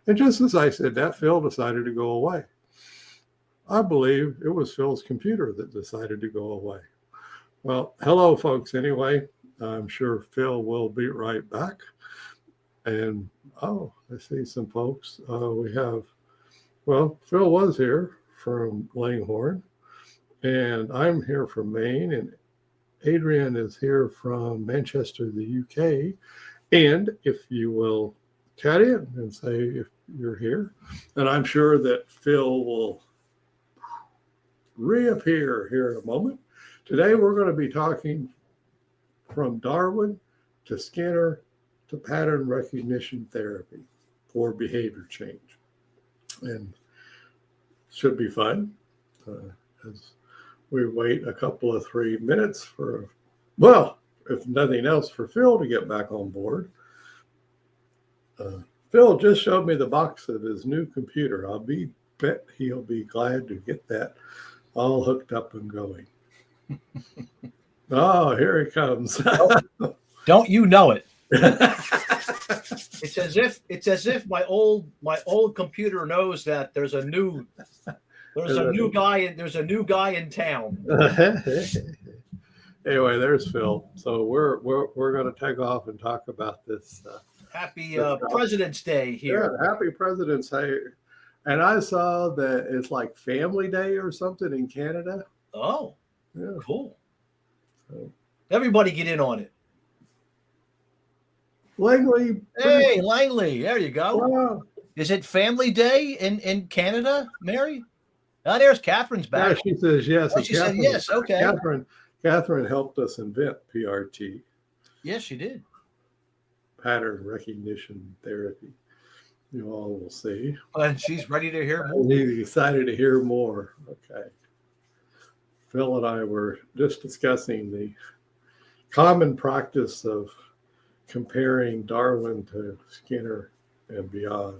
And just as I said that, Phil decided to go away. I believe it was Phil's computer that decided to go away. Well, hello, folks, anyway. I'm sure Phil will be right back. And, oh, I see some folks. We have, well, Phil was here from Langhorne, and I'm here from Maine, and Adrian is here from Manchester, the UK. And if you will chat in and say if you're here, and I'm sure that Phil will reappear here in a moment. Today, we're going to be talking from Darwin to Skinner to pattern recognition therapy for behavior change. And should be fun as we wait a couple of 3 minutes for, well, if nothing else, for Phil to get back on board. Phil just showed me the box of his new computer. I'll bet he'll be glad to get that all hooked up and going. Oh, here he comes. Don't you know it? It's as if my old computer knows that there's a new guy in town. Anyway, there's Phil. So we're going to take off and talk about this. Happy President's Day here. Yeah, happy President's Day. And I saw that it's like Family Day or something in Canada. Oh, yeah, cool. So, everybody get in on it. Langley. Hey, Langley. There you go. Wow. Is it Family Day in Canada, Mary? Oh, there's Catherine's back. Yeah, she says yes. Oh, she said yes. Okay. Catherine helped us invent PRT. Yes, she did. Pattern recognition therapy. You all will see. And she's ready to hear more. He's excited to hear more. Okay. Phil and I were just discussing the common practice of comparing Darwin to Skinner and beyond.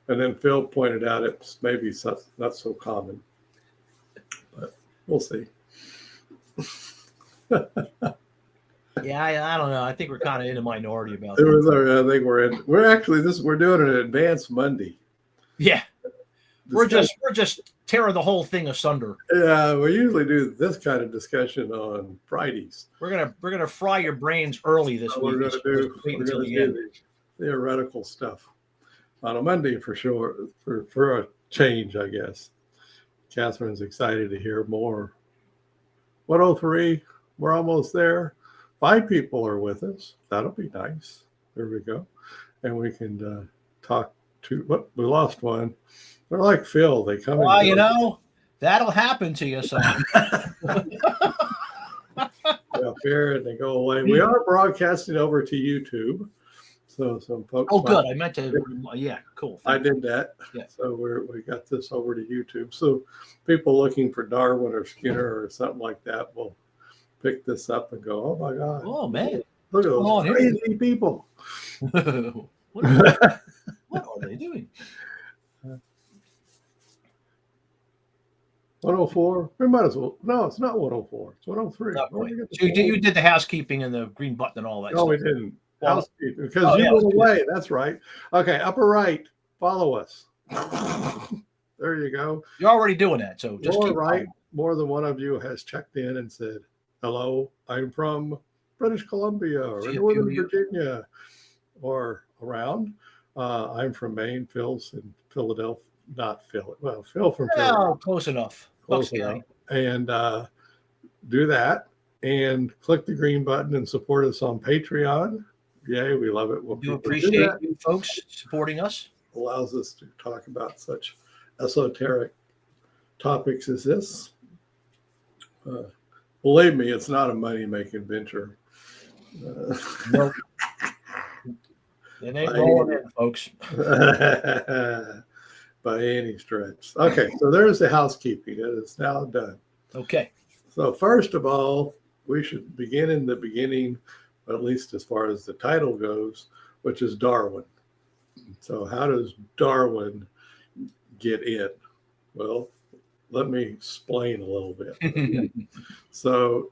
And then Phil pointed out it's maybe not so common, but we'll see. Yeah, I don't know. I think we're kind of in a minority about that. I think we're doing an advanced Monday. Yeah, we're just tearing the whole thing asunder. Yeah, we usually do this kind of discussion on Fridays. We're gonna fry your brains early this week. We're gonna do the theoretical stuff on a Monday for sure, for a change, I guess. Catherine's excited to hear more. 103, we're almost there. 5 people are with us. That'll be nice. There we go. And we can talk to, but we lost one. They're like Phil. They come well, you know, that'll happen to you. So. They appear and they go away. We are broadcasting over to YouTube. So some folks. Oh, good. I meant to. Yeah, cool. I did that. Yeah. So we got this over to YouTube. So people looking for Darwin or Skinner or something like that will pick this up and go, oh my God. Oh man. Look at those crazy people. What are they doing? 104. We might as well. No, it's not 104. It's 103. So you did the housekeeping and the green button and all that. No, stuff. We didn't. Housekeeping because you went away. That's right. Okay, upper right. Follow us. There you go. You're already doing that. So just keep right. Following. More than one of you has checked in and said, hello, I'm from British Columbia or Northern Virginia or around. I'm from Maine. Phil's in Philadelphia. Not Phil. Well, Phil from Philadelphia. Close enough. Close enough. And do that and click the green button and support us on Patreon. Yay, we love it. We do appreciate you folks supporting us. Allows us to talk about such esoteric topics as this. Believe me, it's not a money-making venture. Nope. It ain't rolling in, folks. By any stretch. Okay, so there's the housekeeping. It is now done. Okay. So first of all, we should begin in the beginning, at least as far as the title goes, which is Darwin. So how does Darwin get in? Well, let me explain a little bit. So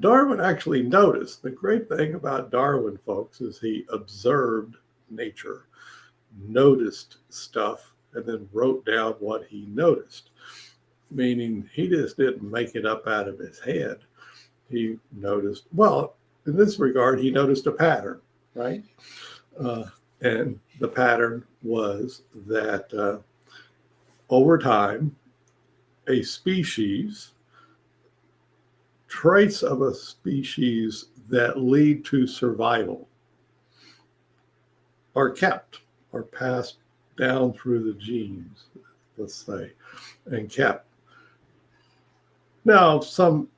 Darwin actually noticed, the great thing about Darwin, folks, is he observed nature. noticed stuff and then wrote down what he noticed, meaning he just didn't make it up out of his head. He noticed, well, in this regard, he noticed a pattern, right? And the pattern was that over time, a species, traits of a species that lead to survival are kept, are passed down through the genes, let's say, and kept. Now, some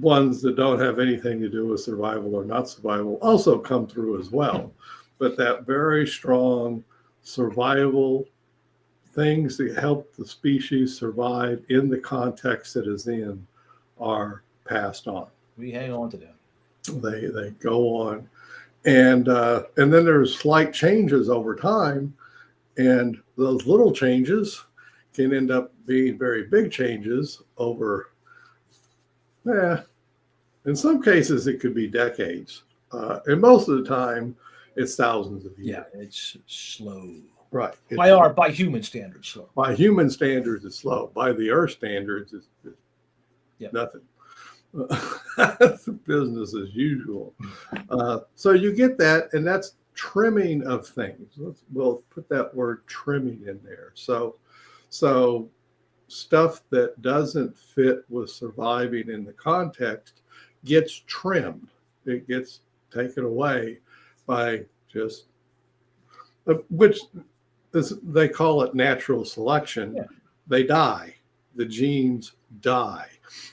ones that don't have anything to do with survival or not survival also come through as well. But that very strong survival, things that help the species survive in the context it is in, are passed on. We hang on to them. They go on, and then there's slight changes over time, and those little changes can end up being very big changes over. In some cases, it could be decades, and most of the time, it's thousands of years. Yeah, it's slow. Right. By human standards, slow. By human standards, it's slow. By the Earth standards, it's nothing. That's business as usual. So you get that, and that's trimming of things. We'll put that word trimming in there. So stuff that doesn't fit with surviving in the context gets trimmed. It gets taken away by just, which is, they call it natural selection. Yeah. They die. The genes die.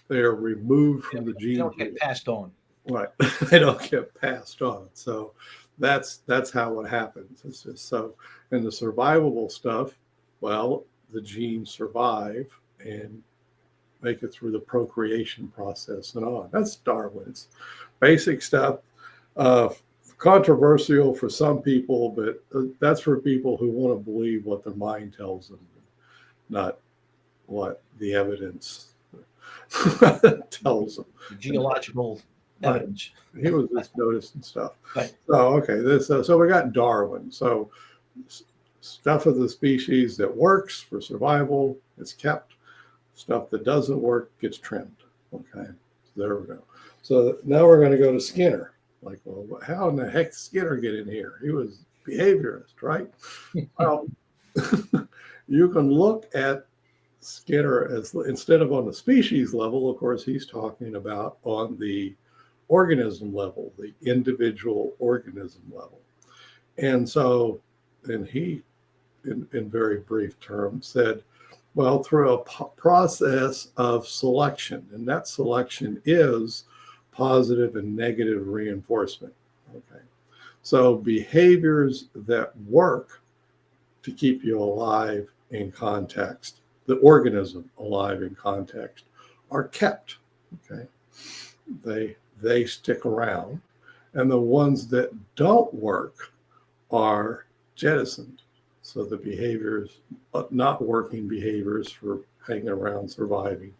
They are removed from the gene. They don't get passed on. Right. They don't get passed on. So that's how it happens. It's just so, and the survivable stuff, well, the genes survive and make it through the procreation process and on. That's Darwin's basic stuff. Controversial for some people, but that's for people who want to believe what their mind tells them, not what the evidence tells them. The geological evidence. He was just noticing stuff. Right. So okay, so we got Darwin. So stuff of the species that works for survival is kept. Stuff that doesn't work gets trimmed. Okay, so there we go. So now we're going to go to Skinner. Like, well, how in the heck did Skinner get in here? He was behaviorist, right? Well, you can look at Skinner as, instead of on the species level, of course, he's talking about on the organism level, the individual organism level. And so, and he, in very brief terms, said, well, through a process of selection, and that selection is positive and negative reinforcement. Okay, so behaviors that work to keep you alive in context, the organism alive in context, are kept. Okay, they stick around, and the ones that don't work are jettisoned. So the behaviors, not working behaviors for hanging around, surviving,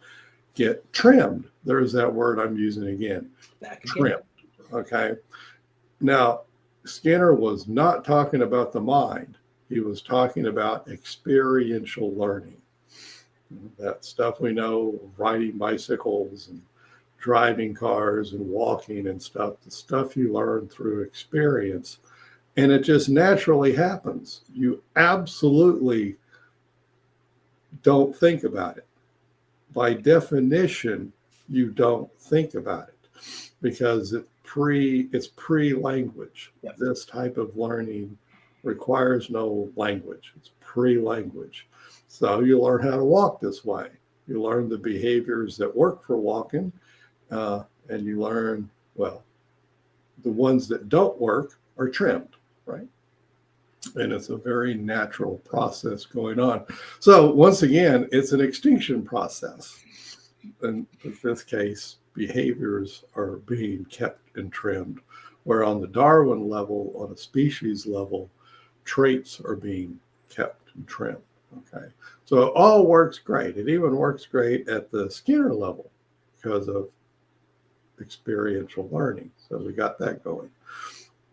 get trimmed. There's that word I'm using again. Trimmed. Okay. Now, Skinner was not talking about the mind. He was talking about experiential learning. That stuff we know, riding bicycles and driving cars and walking and stuff, the stuff you learn through experience. And it just naturally happens. You absolutely don't think about it. By definition, you don't think about it because it's pre-language. Yep. This type of learning requires no language. It's pre-language. So you learn how to walk this way. You learn the behaviors that work for walking, and you learn, well, the ones that don't work are trimmed, right? And it's a very natural process going on. So once again, it's an extinction process. And in this case, behaviors are being kept and trimmed, where on the Darwin level, on a species level, traits are being kept and trimmed. Okay, so it all works great. It even works great at the Skinner level because of experiential learning. So we got that going.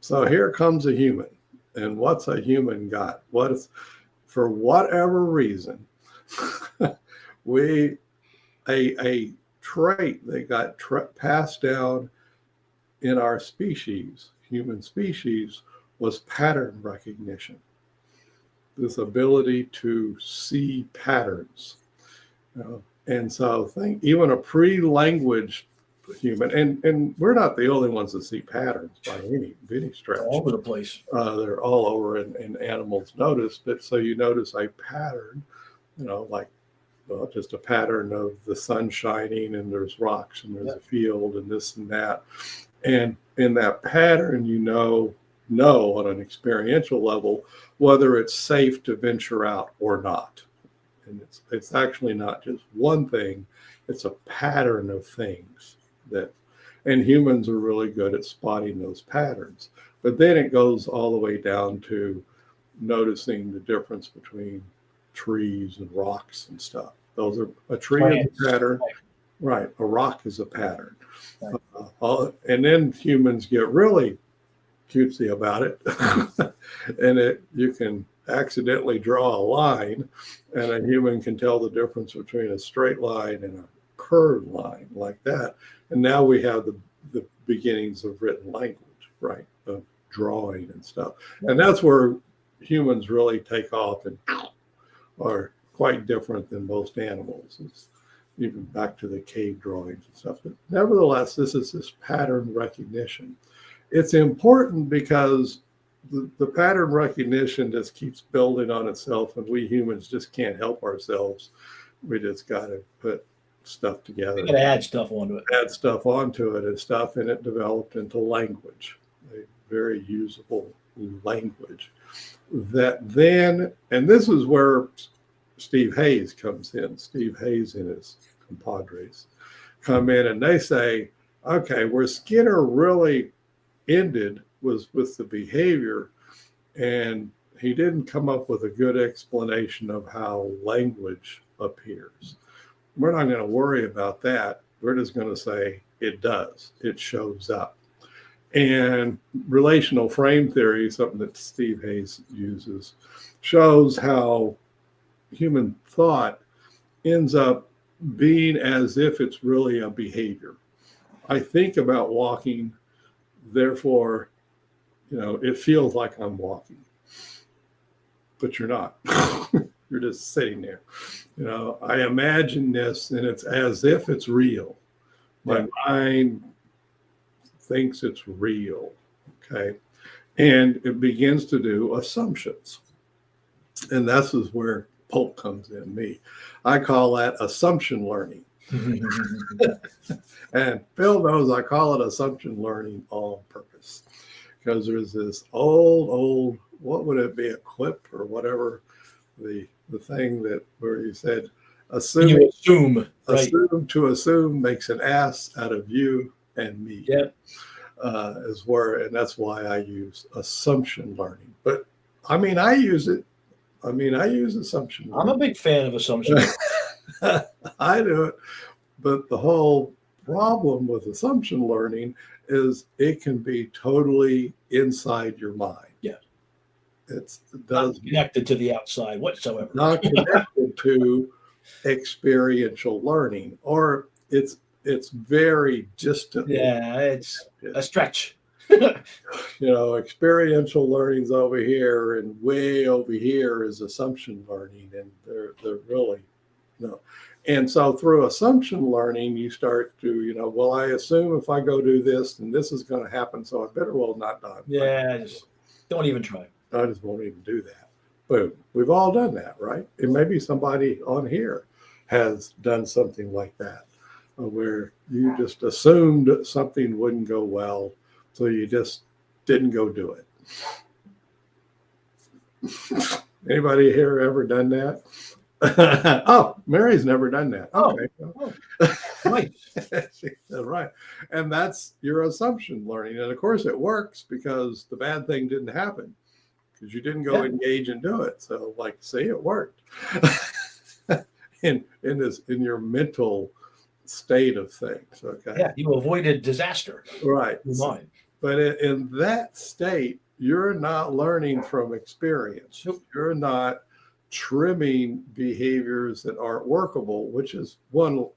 So here comes a human. And what's a human got? What is, for whatever reason, we a trait that got passed down in our species, human species, was pattern recognition. This ability to see patterns. And so think even a pre-language human, and we're not the only ones that see patterns by any stretch. All over the place. They're all over, and animals notice. But so you notice a pattern, like, well, just a pattern of the sun shining, and there's rocks, and there's a field, and this and that. And in that pattern, know on an experiential level whether it's safe to venture out or not. And it's actually not just one thing, it's a pattern of things and humans are really good at spotting those patterns. But then it goes all the way down to noticing the difference between trees and rocks and stuff. Those are, a tree is a pattern, right? A rock is a pattern. And then humans get really cutesy about it, and you can accidentally draw a line, and a human can tell the difference between a straight line and a curved line like that. And now we have the beginnings of written language, right? Of drawing and stuff. And that's where humans really take off and are quite different than most animals. It's even back to the cave drawings and stuff. But nevertheless, this pattern recognition. It's important because the pattern recognition just keeps building on itself, and we humans just can't help ourselves. We just got to put stuff together. We got to add stuff onto it. Add stuff onto it and stuff, and it developed into language, a very usable language. That then, and this is where Steve Hayes comes in. Steve Hayes and his compadres come in, and they say, okay, where Skinner really ended was with the behavior, and he didn't come up with a good explanation of how language appears. We're not going to worry about that. We're just going to say it does. It shows up. And relational frame theory, something that Steve Hayes uses, shows how human thought ends up being as if it's really a behavior. I think about walking, therefore, it feels like I'm walking, but you're not. You're just sitting there. I imagine this, and it's as if it's real. My mind thinks it's real, okay? And it begins to do assumptions. And this is where Polk comes in, me. I call that assumption learning. And Phil knows I call it assumption learning on purpose, because there's this old, what would it be, a clip or whatever, the thing that where you said, assume, right. Assume makes an ass out of you and me. Yeah. And that's why I use assumption learning. But I use it. I use assumption learning. I'm a big fan of assumption. I do it. But the whole problem with assumption learning is it can be totally inside your mind. Yeah. It does not connected to the outside whatsoever. Not connected to experiential learning, or it's very distant. Yeah, it's a stretch. Experiential learning's over here, and way over here is assumption learning, and they're really no. And so through assumption learning, you start to, well, I assume if I go do this, then this is going to happen, so I better well not do it. Yeah, just don't even try. I just won't even do that. Boom. We've all done that, right? And maybe somebody on here has done something like that, where you just assumed something wouldn't go well, so you just didn't go do it. Anybody here ever done that? Oh, Mary's never done that. Okay. Right. Right. And that's your assumption learning. And of course it works, because the bad thing didn't happen, because you didn't go engage and do it. So see, it worked. in your mental state of things. Okay. Yeah, you avoided disaster. Right. Mine. But in that state, you're not learning from experience. Nope. You're not trimming behaviors that aren't workable, which is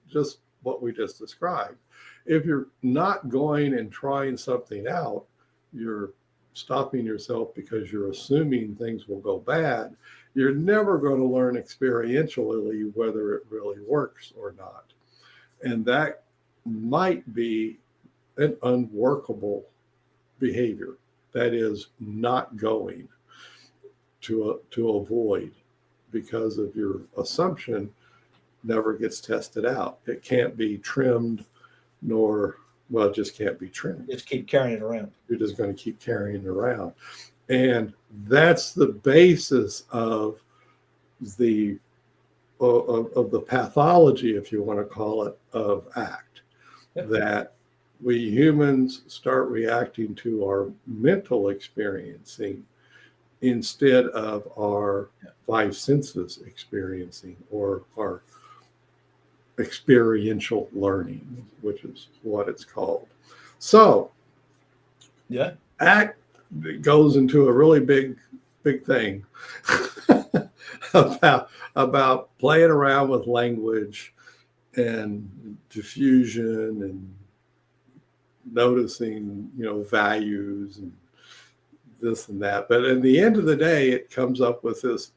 just what we just described. If you're not going and trying something out, you're stopping yourself because you're assuming things will go bad. You're never going to learn experientially whether it really works or not. And that might be an unworkable behavior. That is not going to avoid, because of your assumption never gets tested out. It can't be trimmed, nor, well, it just can't be trimmed. Just keep carrying it around. You're just going to keep carrying it around. And that's the basis of the pathology, if you want to call it, of ACT. Yep. That we humans start reacting to our mental experiencing instead of our five senses experiencing, or our experiential learning, which is what it's called. So Yeah. ACT goes into a really big thing about playing around with language and diffusion and noticing, values and this and that. But at the end of the day, it comes up with this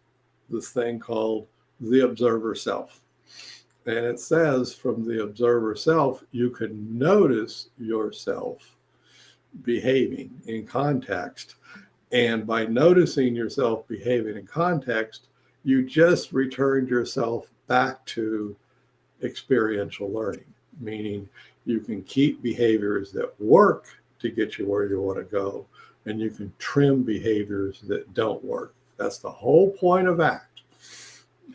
thing called the observer self. And it says from the observer self, you can notice yourself behaving in context. And by noticing yourself behaving in context, you just returned yourself back to experiential learning, meaning you can keep behaviors that work to get you where you want to go, and you can trim behaviors that don't work. That's the whole point of ACT.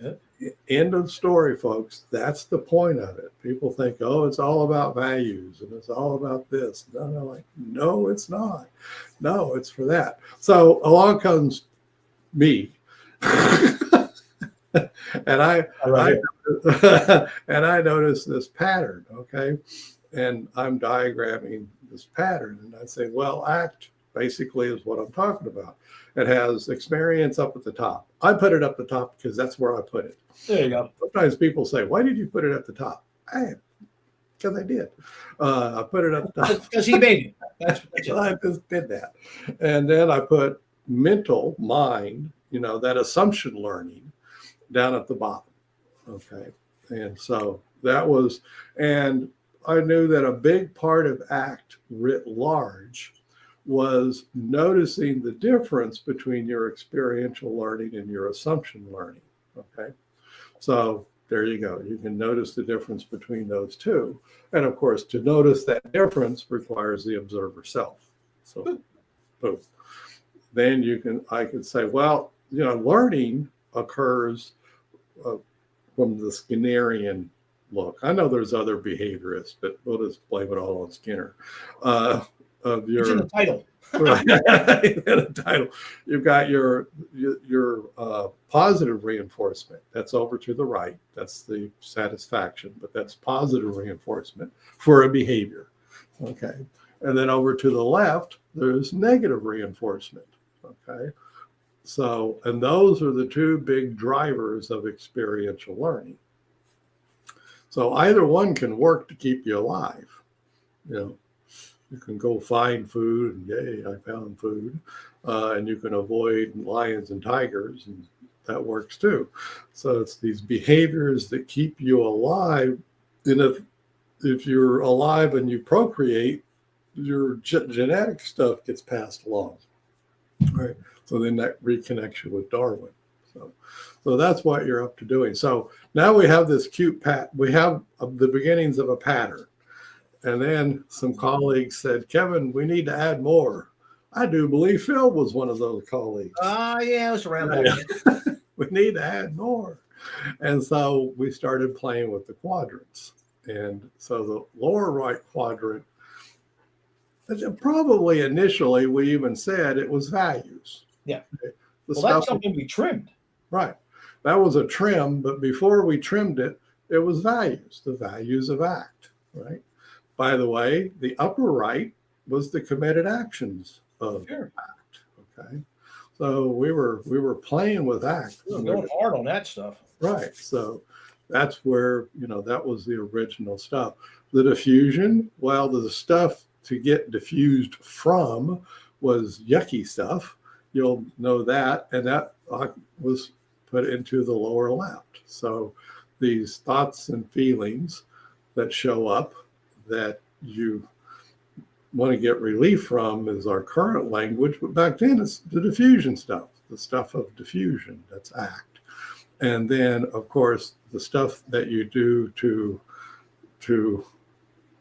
Yep. End of story, folks. That's the point of it. People think, oh, it's all about values and it's all about this. No, it's not. No, it's for that. So along comes me. And I notice this pattern, okay? And I'm diagramming this pattern, and I say, well, ACT basically is what I'm talking about. It has experience up at the top. I put it up the top because that's where I put it. There you go. Sometimes people say, why did you put it at the top? Because I did. I put it at the top. Because he made it. That's it. I just did that. And then I put mental, mind, that assumption learning down at the bottom. Okay. And so that was, and I knew that a big part of ACT writ large was noticing the difference between your experiential learning and your assumption learning. Okay. So there you go. You can notice the difference between those two. And of course, to notice that difference requires the observer self. So boom. Then I can say, well, learning occurs from the Skinnerian look. I know there's other behaviorists, but we'll just blame it all on Skinner. It's in the title. Right. In the title, you've got your positive reinforcement. That's over to the right. That's the satisfaction, but that's positive reinforcement for a behavior. Okay. And then over to the left, there's negative reinforcement. Okay. So, and those are the two big drivers of experiential learning. So either one can work to keep you alive. You can go find food, and yay, I found food. And you can avoid lions and tigers, and that works too. So it's these behaviors that keep you alive. And if you're alive and you procreate, your genetic stuff gets passed along. Right. So then that reconnects you with Darwin. So that's what you're up to doing. So now we have this cute we have the beginnings of a pattern. And then some colleagues said, Kevin, we need to add more. I do believe Phil was one of those colleagues. Yeah, I was around back then. We need to add more. And so we started playing with the quadrants. And so the lower right quadrant, probably initially we even said it was values. Yeah. Well, that's something we trimmed. Right. That was a trim, but before we trimmed it, it was values, the values of ACT, right? By the way, the upper right was the committed actions of ACT, Okay. So we were playing with act. We were going hard on that stuff. Right. So that's where, that was the original stuff. The diffusion, well, the stuff to get diffused from was yucky stuff. You'll know that. And that was put into the lower left. So these thoughts and feelings that show up that you want to get relief from is our current language. But back then, it's the diffusion stuff, the stuff of diffusion. That's act. And then, of course, the stuff that you do to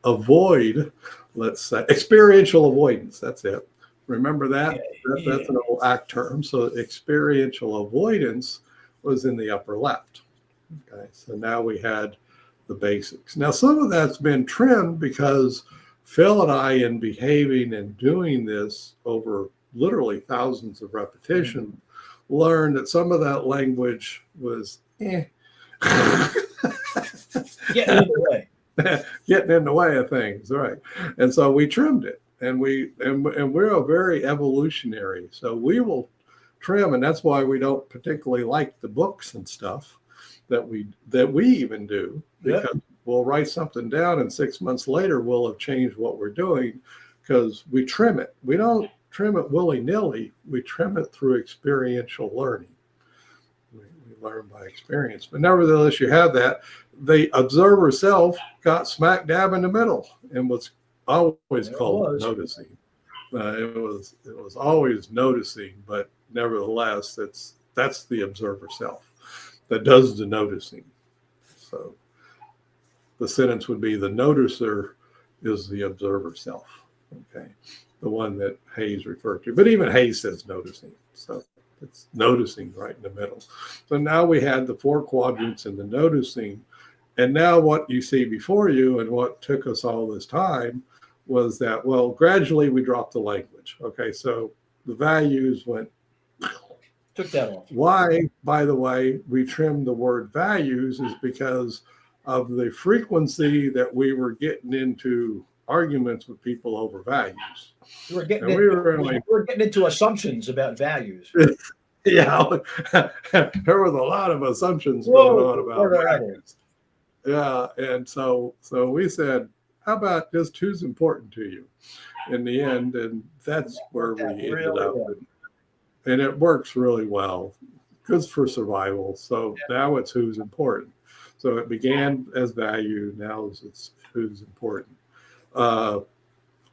avoid, let's say, experiential avoidance. That's it. Remember that? That's an old act term. So experiential avoidance was in the upper left. Okay, so now we had the basics. Now, some of that's been trimmed because Phil and I, in behaving and doing this over literally thousands of repetitions, learned that some of that language was getting in the way. Getting in the way of things, right? And so we trimmed it, and we're a very evolutionary, so we will trim, and that's why we don't particularly like the books and stuff that we even do, because we'll write something down, and 6 months later we'll have changed what we're doing because we trim it. We don't trim it willy-nilly. We trim it through experiential learning. We learn by experience. But nevertheless, you have that. The observer self got smack dab in the middle and was always called noticing. It was always noticing, but nevertheless, that's the observer self that does the noticing. So the sentence would be, the noticer is the observer self. Okay. The one that Hayes referred to. But even Hayes says noticing. So it's noticing right in the middle. So now we had the 4 quadrants in the noticing. And now what you see before you, and what took us all this time, was that, well, gradually we dropped the language. Okay, so the values went. Took that off. Why, by the way, we trimmed the word values is because of the frequency that we were getting into arguments with people over values. We're getting into assumptions about values. Yeah, there was a lot of assumptions going on about values. Yeah, and so we said, how about just who's important to you in the end? And that's where we ended up. And it works really well. Good for survival. So now it's who's important. So it began as value. Now it's who's important. I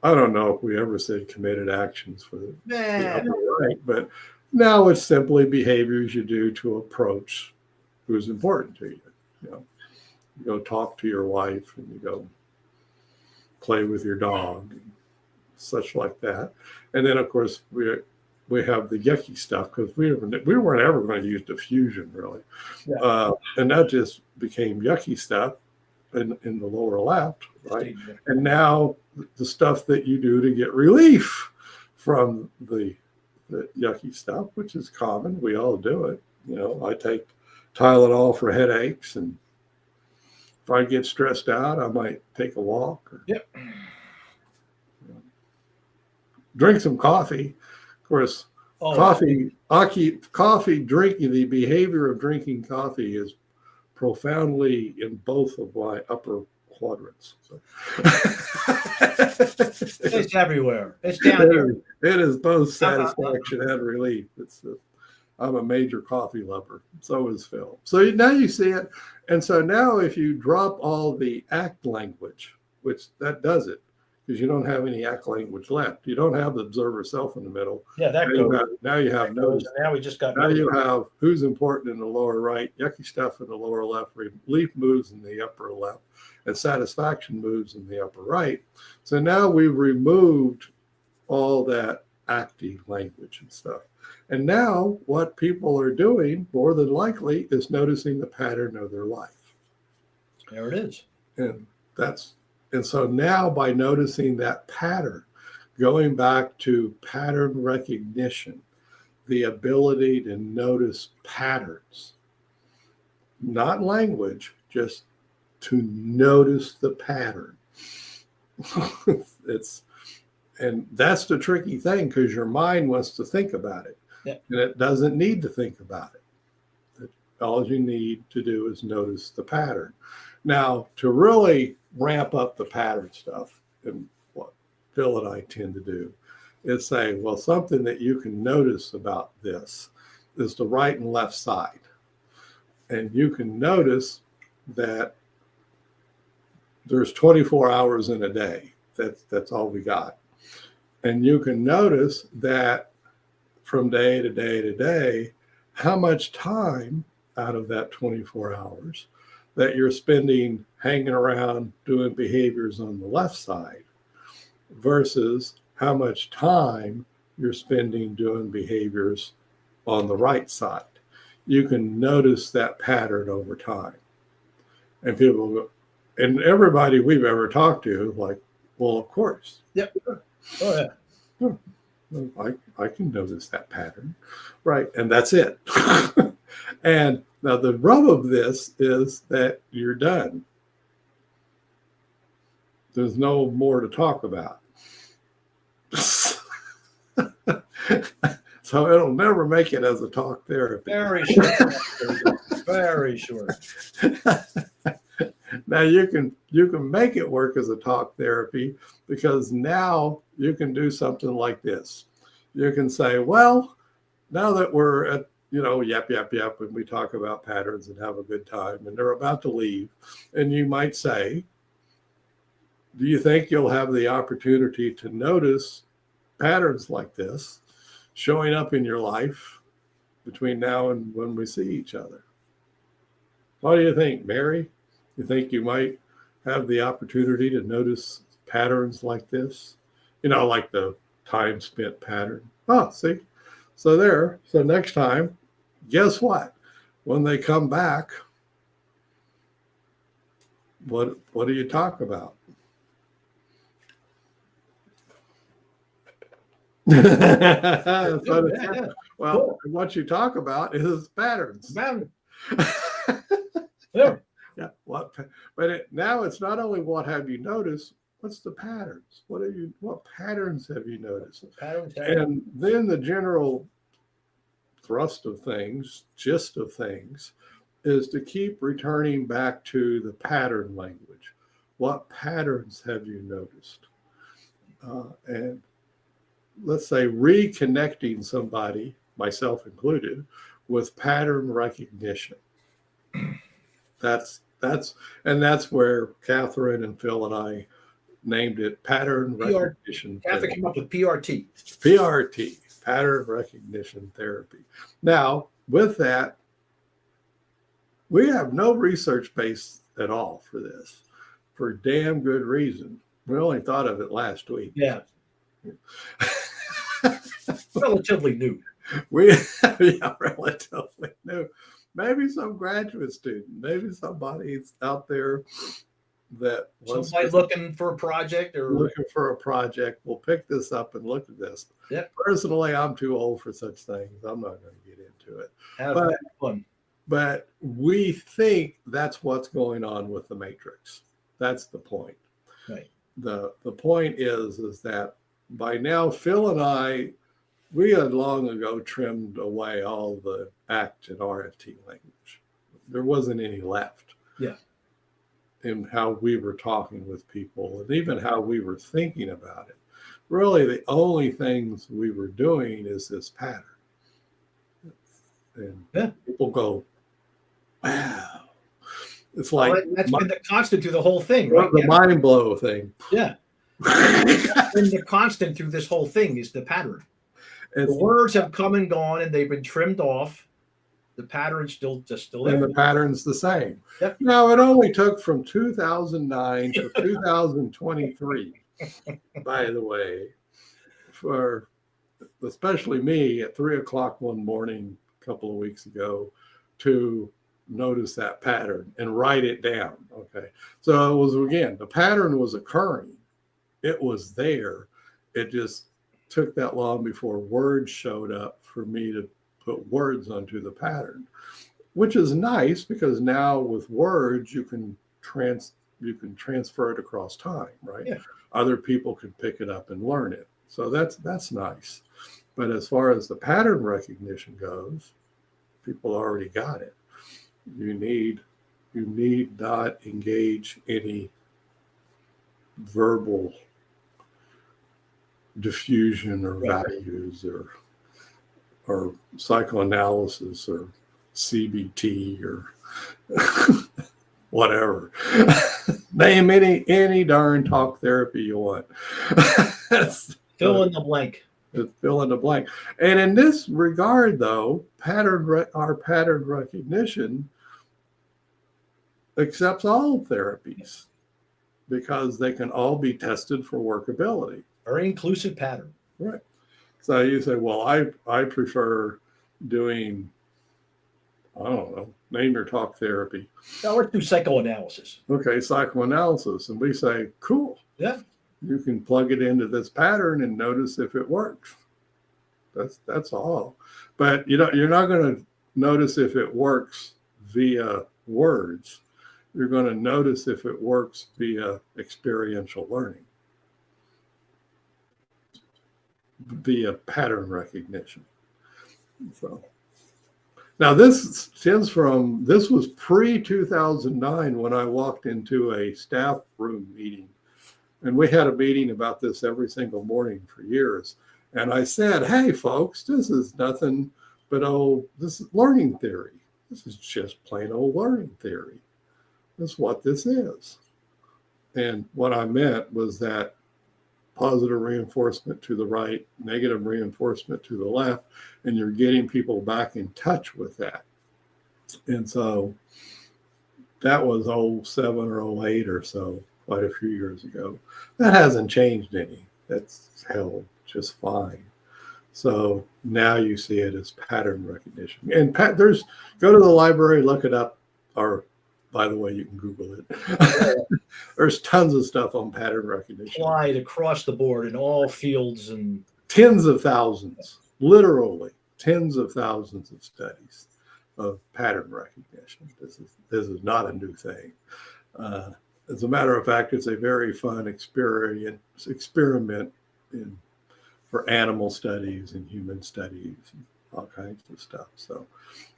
don't know if we ever said committed actions for the upper right, but now it's simply behaviors you do to approach who's important to you. You go talk to your wife, and you go play with your dog, and such like that. And then, of course, we have the yucky stuff because we weren't ever going to use diffusion, really. And that just became yucky stuff in the lower left, right? And now the stuff that you do to get relief from the yucky stuff, which is common. We all do it. I take Tylenol for headaches, and if I get stressed out, I might take a walk. Drink some coffee. Of course, coffee drinking, the behavior of drinking coffee is profoundly in both of my upper quadrants. So. It's everywhere. It's down here. It is both satisfaction and relief. I'm a major coffee lover. So is Phil. So now you see it. And so now if you drop all the act language, which that does it, because you don't have any act language left. You don't have the observer self in the middle. Yeah, that goes. Now you have notice. Now we just got. Now you have who's important in the lower right, yucky stuff in the lower left, relief moves in the upper left, and satisfaction moves in the upper right. So now we've removed all that acty language and stuff. And now what people are doing, more than likely, is noticing the pattern of their life. There it is. And so now by noticing that pattern, going back to pattern recognition, the ability to notice patterns, not language, just to notice the pattern. And that's the tricky thing, because your mind wants to think about it. Yeah. And it doesn't need to think about it. All you need to do is notice the pattern. Now, to really ramp up the pattern stuff, and what Phil and I tend to do, is say, well, something that you can notice about this is the right and left side. And you can notice that there's 24 hours in a day. That's all we got. And you can notice that from day to day to day, how much time out of that 24 hours that you're spending hanging around doing behaviors on the left side versus how much time you're spending doing behaviors on the right side. You can notice that pattern over time. And people go, and everybody we've ever talked to, like, well, of course. Yep. Oh yeah. I can notice that pattern, right? And that's it. And now the rub of this is that you're done. There's no more to talk about. So it'll never make it as a talk therapy. Very short. Very short. Now you can make it work as a talk therapy, because now you can do something like this. You can say, well, now that we're at, yap, and we talk about patterns and have a good time, and they're about to leave, and you might say, do you think you'll have the opportunity to notice patterns like this showing up in your life between now and when we see each other? What do you think, Mary? You think you might have the opportunity to notice patterns like this? Like the time spent pattern. Oh, see? So next time, guess what? When they come back, what do you talk about? Well, what you talk about is patterns. Yeah. Yeah. Now it's not only what have you noticed, what's the patterns? What patterns have you noticed? And then the general thrust of things, gist of things, is to keep returning back to the pattern language. What patterns have you noticed? And let's say reconnecting somebody, myself included, with pattern recognition. That's where Catherine and Phil and I named it pattern recognition. Catherine came up with PRT. PRT, pattern recognition therapy. Now, with that, we have no research base at all for this, for damn good reason. We only thought of it last week. Yeah. Relatively new. Relatively new. Maybe some graduate student, maybe somebody's out there that somebody looking for a project will pick this up and look at this. Yep. Personally, I'm too old for such things. I'm not going to get into it. Have fun. But we think that's what's going on with the matrix. That's the point. Right. The point is that by now, Phil and I, we had long ago trimmed away all the ACT and RFT language. There wasn't any left. Yeah. In how we were talking with people and even how we were thinking about it. Really, the only things we were doing is this pattern. And people go, wow. It's like that's been the constant through the whole thing, right? The mind blow thing. Yeah. That's been the constant through this whole thing is the pattern. The words have come and gone and they've been trimmed off. The pattern's still there. And the pattern's the same. Yep. Now, it only took from 2009 to 2023, by the way, for especially me at 3:00 one morning a couple of weeks ago to notice that pattern and write it down. Okay. So it was, again, the pattern was occurring. It was there. It just took that long before words showed up for me to put words onto the pattern, which is nice because now with words you can transfer it across time, right? Yeah. Other people can pick it up and learn it. So that's nice. But as far as the pattern recognition goes, people already got it. You need not engage any verbal diffusion or values or psychoanalysis or CBT or whatever. Name any darn talk therapy you want. Fill in the blank. Fill in the blank. And in this regard, though, our pattern recognition accepts all therapies because they can all be tested for workability. Very inclusive pattern. Right. So you say, well, I prefer doing, I don't know, name your talk therapy. Now let's do psychoanalysis. Okay, psychoanalysis. And we say, cool. Yeah. You can plug it into this pattern and notice if it works. That's all. But you're not going to notice if it works via words. You're going to notice if it works via experiential learning, via pattern recognition. So now this was pre-2009 when I walked into a staff room meeting. And we had a meeting about this every single morning for years. And I said, hey, folks, this is nothing but this is learning theory. This is just plain old learning theory. That's what this is. And what I meant was that positive reinforcement to the right, negative reinforcement to the left, and you're getting people back in touch with that. And so that was 07 or 08 or so, quite a few years ago. That hasn't changed any. That's held just fine. So now you see it as pattern recognition. And go to the library, look it up, or by the way, you can Google it. There's tons of stuff on pattern recognition. Applied across the board in all fields and tens of thousands, literally tens of thousands of studies of pattern recognition. This is not a new thing. As a matter of fact, it's a very fun experiment for animal studies and human studies and all kinds of stuff. So,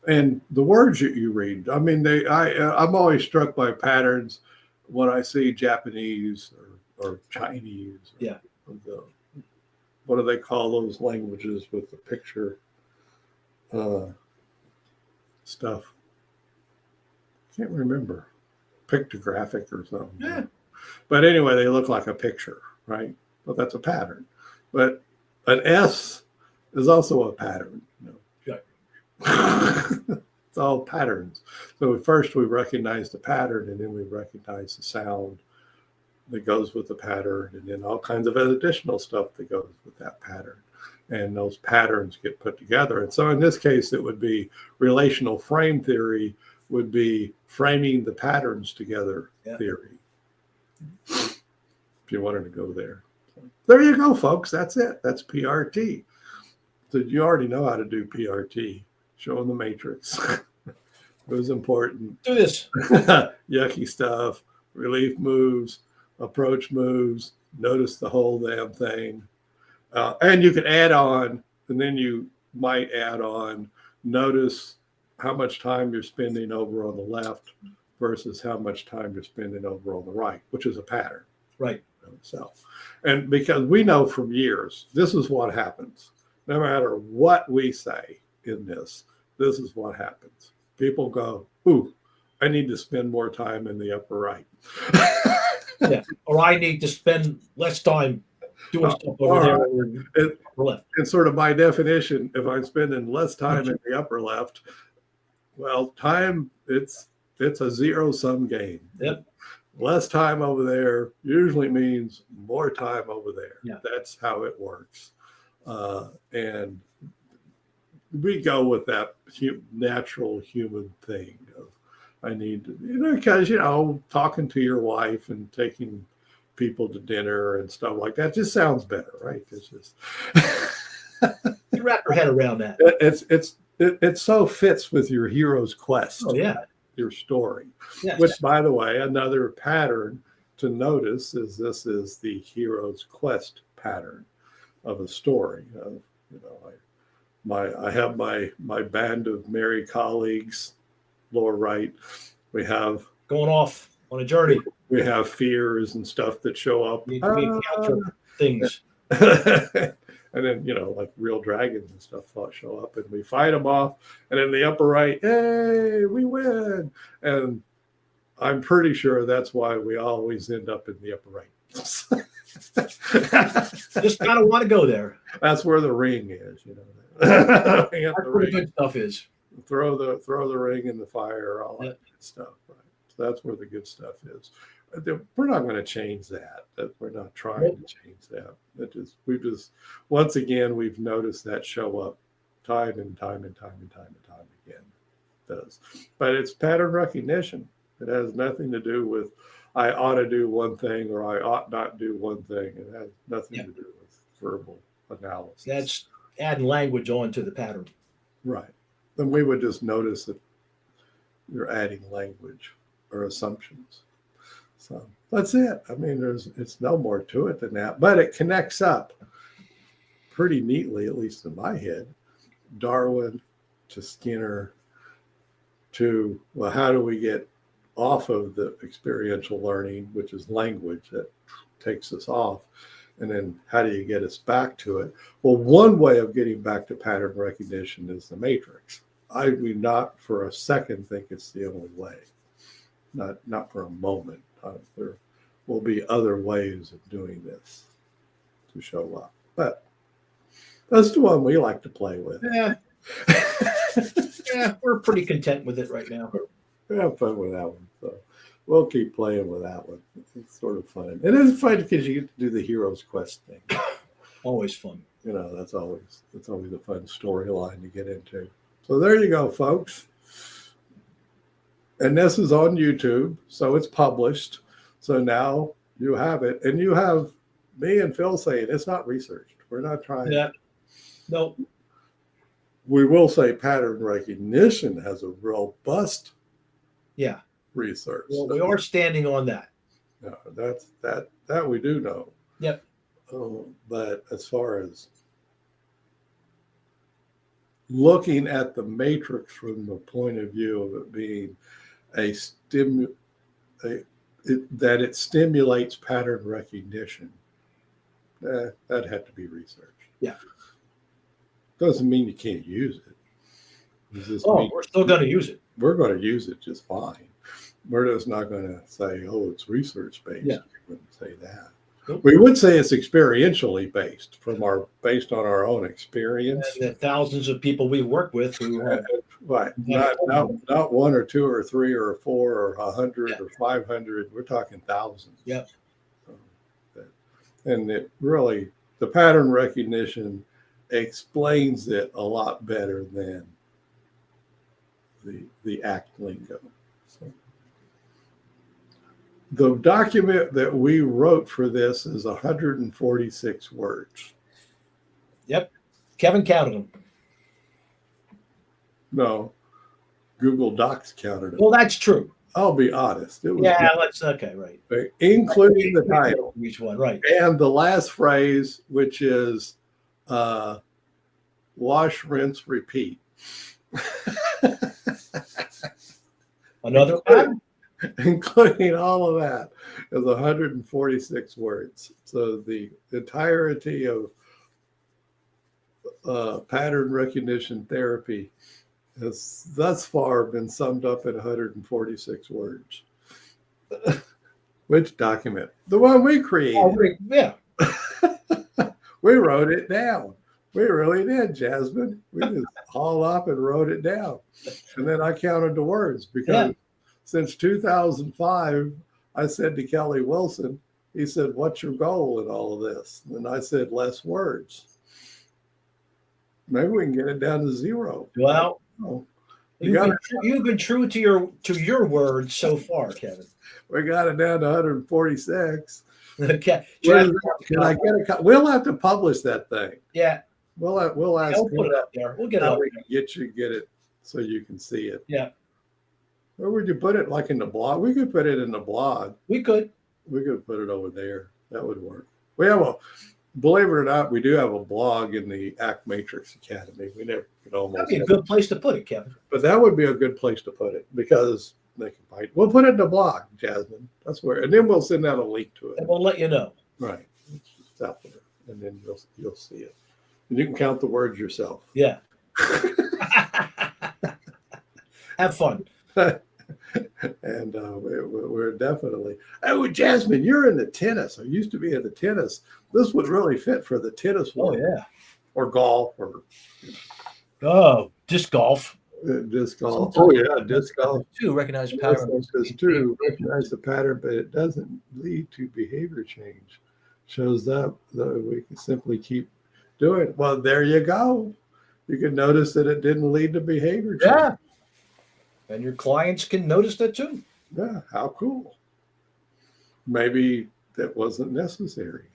and the words that you read, I mean, I'm always struck by patterns when I see Japanese or Chinese. Yeah. What do they call those languages with the picture stuff? Can't remember. Pictographic or something. Yeah. But anyway, they look like a picture, right? Well, that's a pattern. But an S is also a pattern. It's all patterns. So first we recognize the pattern, and then we recognize the sound that goes with the pattern, and then all kinds of additional stuff that goes with that pattern. And those patterns get put together. And so in this case, it would be relational frame theory would be framing the patterns together theory. If you wanted to go there. So, there you go, folks. That's it. That's PRT. So you already know how to do PRT. Showing the matrix. It was important. Do this. Yucky stuff. Relief moves. Approach moves. Notice the whole damn thing. And you can add on, and then you might add on, notice how much time you're spending over on the left versus how much time you're spending over on the right, which is a pattern. Right. So, and because we know from years, this is what happens. No matter what we say in this is what happens. People go, ooh, I need to spend more time in the upper right. Yeah. Or I need to spend less time doing stuff over there. Left. And sort of by definition, if I'm spending less time in the upper left, well, time, it's a zero-sum game. Yep. Less time over there usually means more time over there. Yeah. That's how it works. And we go with that natural human thing of I need to, because, talking to your wife and taking people to dinner and stuff like that just sounds better, right? It's just you wrap your head around that. It so fits with your hero's quest. Oh yeah. your story. Yes. Which, by the way, another pattern to notice is this is the hero's quest pattern of a story. I have my band of merry colleagues, lower right. We have going off on a journey. We have fears and stuff that show up. We encounter things. And then, like real dragons and stuff show up, and we fight them off. And in the upper right, hey, we win. And I'm pretty sure that's why we always end up in the upper right. Just kind of want to go there. That's where the ring is, That's where the good stuff is. Throw the ring in the fire, all that good stuff. Right. So that's where the good stuff is. We're not going to change that. We're not trying to change that. Once again, we've noticed that show up time and time again. It does. But it's pattern recognition. It has nothing to do with I ought to do one thing or I ought not do one thing. It has nothing to do with verbal analysis. That's adding language onto the pattern. Right. Then we would just notice that you're adding language or assumptions. So that's it. I mean, it's no more to it than that, but it connects up pretty neatly, at least in my head, Darwin to Skinner to, well, how do we get off of the experiential learning, which is language that takes us off, and then how do you get us back to it? Well, one way of getting back to pattern recognition is the matrix. I do not for a second think it's the only way. Not for a moment. There will be other ways of doing this to show up. But that's the one we like to play with. Yeah. Yeah, we're pretty content with it right now. We have fun with that one. So we'll keep playing with that one. It's sort of fun. And it's fun because you get to do the hero's quest thing. Always fun. That's always a fun storyline to get into. So there you go, folks. And this is on YouTube, so it's published. So now you have it. And you have me and Phil saying it's not researched. We're not trying. Yeah. Nope. We will say pattern recognition has a robust research. Well, we are standing on that. Yeah, that we do know. Yep. But as far as looking at the matrix from the point of view of it being that it stimulates pattern recognition, that had to be researched. Yeah. Doesn't mean you can't use it. We're still going to use it. We're going to use it just fine. We're just not going to say, it's research based. Yeah. We wouldn't say that. Nope. We would say it's experientially based based on our own experience. And the thousands of people we work with who have right. Not one or two or three or four or 100 or 500. We're talking thousands. Yep. And it really, the pattern recognition explains it a lot better than the ACT lingo. So the document that we wrote for this is 146 words. Yep. Kevin counted them. No, Google Docs counted them. Well, that's true. I'll be honest. It was right. Including the title. Each one, right. And the last phrase, which is wash, rinse, repeat. Another pattern? Including all of that is 146 words. So the entirety of pattern recognition therapy has thus far been summed up in 146 words. Which document? The one we created. Yeah. We wrote it down. We really did, Jasmine. We just hauled up and wrote it down. And then I counted the words because since 2005, I said to Kelly Wilson, he said, "What's your goal in all of this?" And I said, "Less words." Maybe we can get it down to 0. Well, you've been true to your words so far, Kevin. We got it down to 146. Okay. Can I get a? We'll have to publish that thing. Yeah. We'll ask. We'll put it up there. We'll get it up. We can get it so you can see it. Yeah. Where would you put it? Like in the blog? We could put it in the blog. We could. We could put it over there. That would work. We have believe it or not, we do have a blog in the Act Matrix Academy. We never could almost. That'd be a good place to put it, Kevin. But that would be a good place to put it because they can find. We'll put it in the blog, Jasmine. That's where, and then we'll send out a link to it. And we'll let you know. Right. It's out there, and then you'll see it. And you can count the words yourself. Yeah. Have fun. And we're definitely. Oh, Jasmine, you're in the tennis. I used to be in the tennis. This would really fit for the tennis world. Oh yeah. Or golf, or Oh, disc golf. Disc golf. Sometimes Oh yeah, disc golf. Too recognize the pattern. Does too recognize the pattern, but it doesn't lead to behavior change. Shows that we can simply keep doing it. Well, there you go. You can notice that it didn't lead to behavior change. Yeah. And your clients can notice that too. Yeah, how cool. Maybe that wasn't necessary.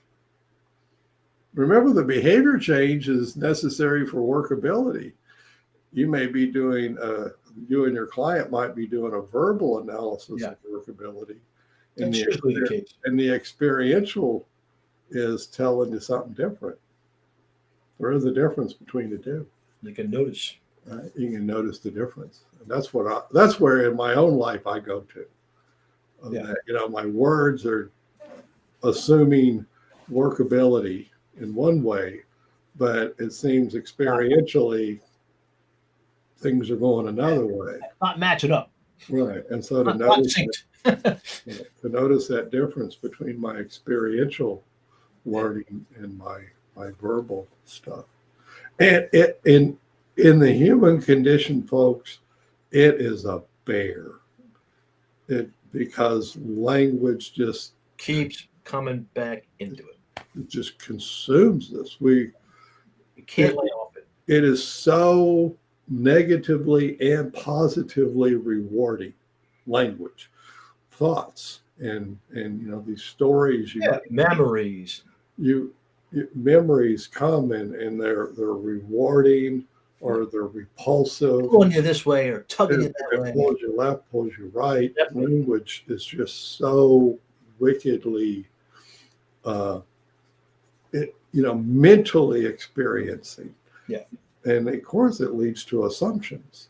Remember, the behavior change is necessary for workability. You may be doing, you and your client might be doing a verbal analysis of workability. That's usually the case. And the experiential is telling you something different. There is a difference between the two. You can notice. Right? You can notice the difference. And that's where in my own life I go to. That, my words are assuming workability in one way, but it seems experientially things are going another way. Not matching up. Right. And so to notice that difference between my experiential learning and my verbal stuff. And in the human condition, folks, it is a bear. Because language just keeps coming back into it. It just consumes us. You can't lay off it. It is so negatively and positively rewarding language, thoughts, and these stories. Memories. Memories come and they're rewarding or they're repulsive. Pulling you this way or tugging you that way. Pulls you left, pulls you right. Yep. Language is just so wickedly, mentally experiencing. Yeah. And of course, it leads to assumptions.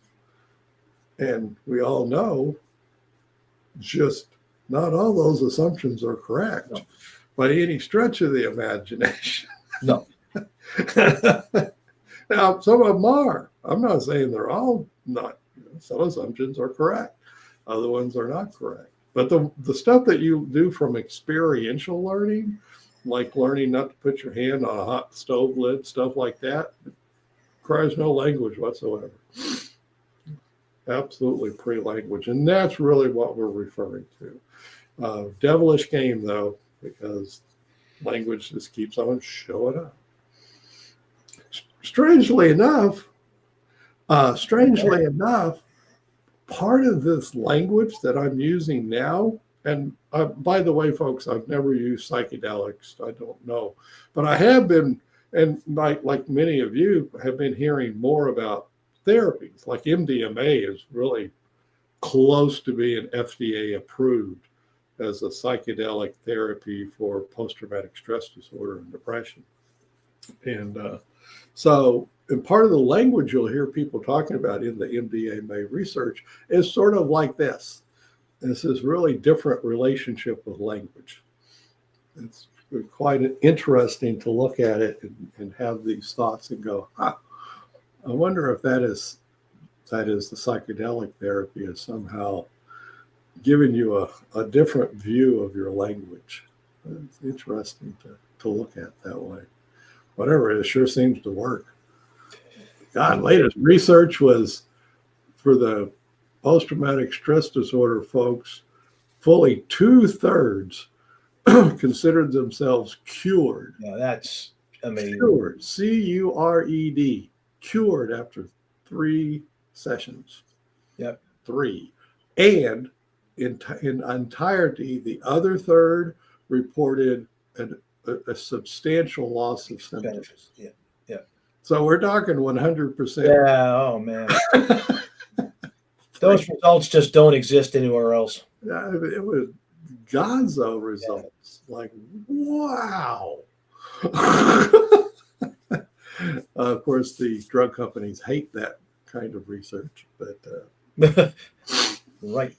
And we all know just not all those assumptions are correct by any stretch of the imagination. No. Now, some of them are. I'm not saying they're all not. Some assumptions are correct. Other ones are not correct. But the stuff that you do from experiential learning, like learning not to put your hand on a hot stove lid, stuff like that, requires no language whatsoever. Absolutely pre-language. And that's really what we're referring to. Devilish game, though, because language just keeps on showing up. Strangely enough, part of this language that I'm using now, and by the way, folks, I've never used psychedelics. I don't know, but I have been, and like many of you, have been hearing more about therapies. Like MDMA is really close to being FDA approved as a psychedelic therapy for post-traumatic stress disorder and depression. And and part of the language you'll hear people talking about in the MDMA research is sort of like this. This is really different relationship with language. It's quite interesting to look at it and have these thoughts and go, I wonder if that is the psychedelic therapy is somehow giving you a different view of your language. It's interesting to look at that way. Whatever, it sure seems to work. God, latest research was for the post-traumatic stress disorder folks, fully 2/3 considered themselves cured. Yeah, that's amazing. Cured, C-U-R-E-D, cured after 3 sessions. Yep. 3. And in entirety, the other third reported a substantial loss of symptoms. Yeah. So we're talking 100%. Yeah. Oh man. Those results just don't exist anywhere else. It was gonzo results. Like, wow. Of course, the drug companies hate that kind of research, but Right.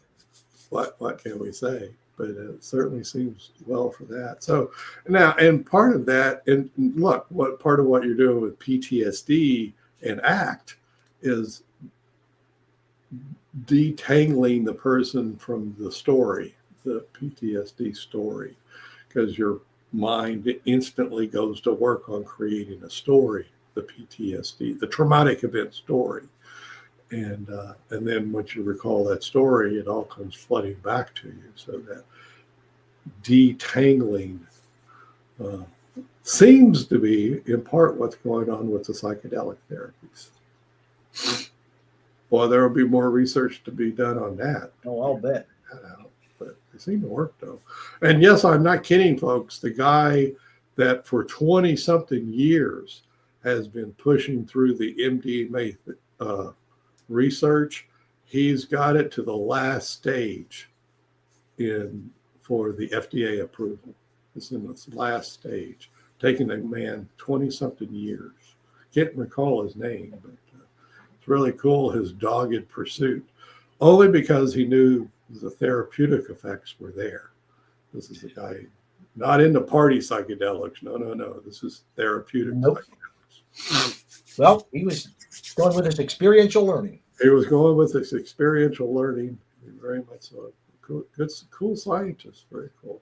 What can we say? But it certainly seems well for that. So now, and part of that, and look, what part of what you're doing with PTSD and ACT is detangling the person from the story, the PTSD story, because your mind instantly goes to work on creating a story, the PTSD, the traumatic event story. And then once you recall that story, it all comes flooding back to you. So that detangling seems to be, in part, what's going on with the psychedelic therapies. Well, there will be more research to be done on that. Oh, I'll bet. But they seem to work, though. And yes, I'm not kidding, folks. The guy that for 20-something years has been pushing through the MDMA research, he's got it to the last stage for the FDA approval. It's in its last stage, taking a man 20-something years. Can't recall his name, but it's really cool, his dogged pursuit, only because he knew the therapeutic effects were there. This is a guy not into party psychedelics. No. This is therapeutic psychedelics. Well, he was going with his experiential learning. He was going with his experiential learning, very much so. Cool scientist, very cool.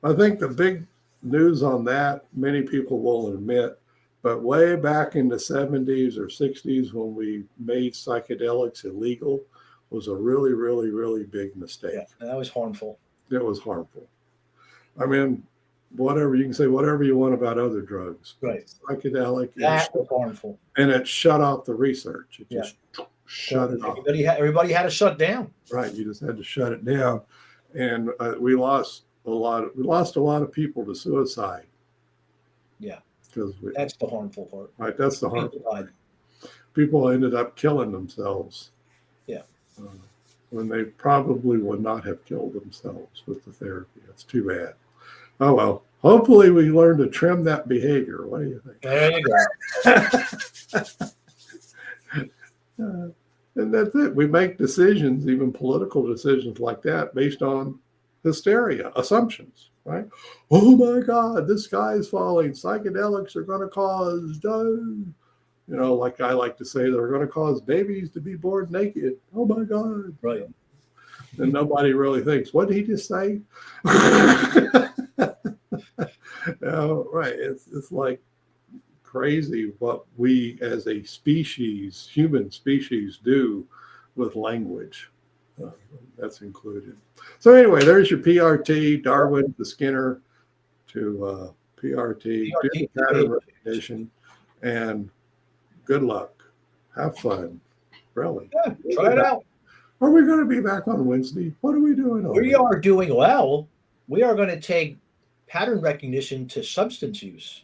I think the big news on that, many people will admit, but way back in the 70s or 60s when we made psychedelics illegal was a really, really, really big mistake. Yeah, that was harmful. It was harmful. I mean, whatever you can say, whatever you want about other drugs, right? Psychedelic, that was harmful, and it shut off the research. It just shut it off. Everybody had to shut down. Right, you just had to shut it down, and we lost a lot of people to suicide. Yeah, because that's the harmful part. Right, that's the harmful part. People ended up killing themselves. Yeah. When they probably would not have killed themselves with the therapy. That's too bad. Oh, well, hopefully we learn to trim that behavior. What do you think? There you go. And that's it. We make decisions, even political decisions like that, based on hysteria, assumptions, right? Oh my God, the sky is falling. Psychedelics are going to cause, like I like to say, they're going to cause babies to be born naked. Oh my God. Right. And nobody really thinks, what did he just say? Right. It's like crazy what we as a species, human species, do with language. That's included. So anyway, there's your PRT, Darwin to Skinner to PRT, pattern recognition, and good luck. Have fun. Really. Yeah, try it out. Are we going to be back on Wednesday? What are we doing? We are doing well. We are going to take pattern recognition to substance use.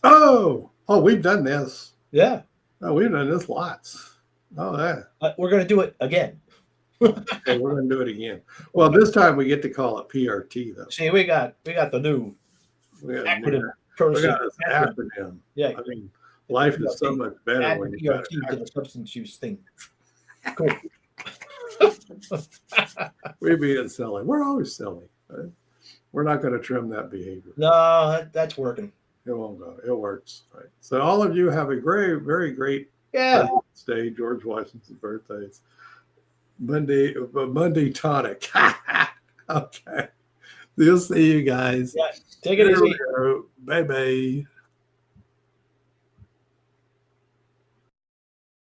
Oh, we've done this. Yeah. Oh, we've done this lots. Oh, yeah. We're going to do it again. Okay, we're going to do it again. Well, this time we get to call it PRT, though. See, we got the new acronym. We got this acronym. Yeah. I mean, life is so much better when you got PRT to the substance use thing. Cool. We're being silly. We're always silly. Right? We're not going to trim that behavior. No, that's working. It won't go. It works. Right. So all of you have a very, very great day. George Washington's birthday. It's Monday tonic. Okay. We'll see you guys. Yeah. Take it easy. Bye-bye.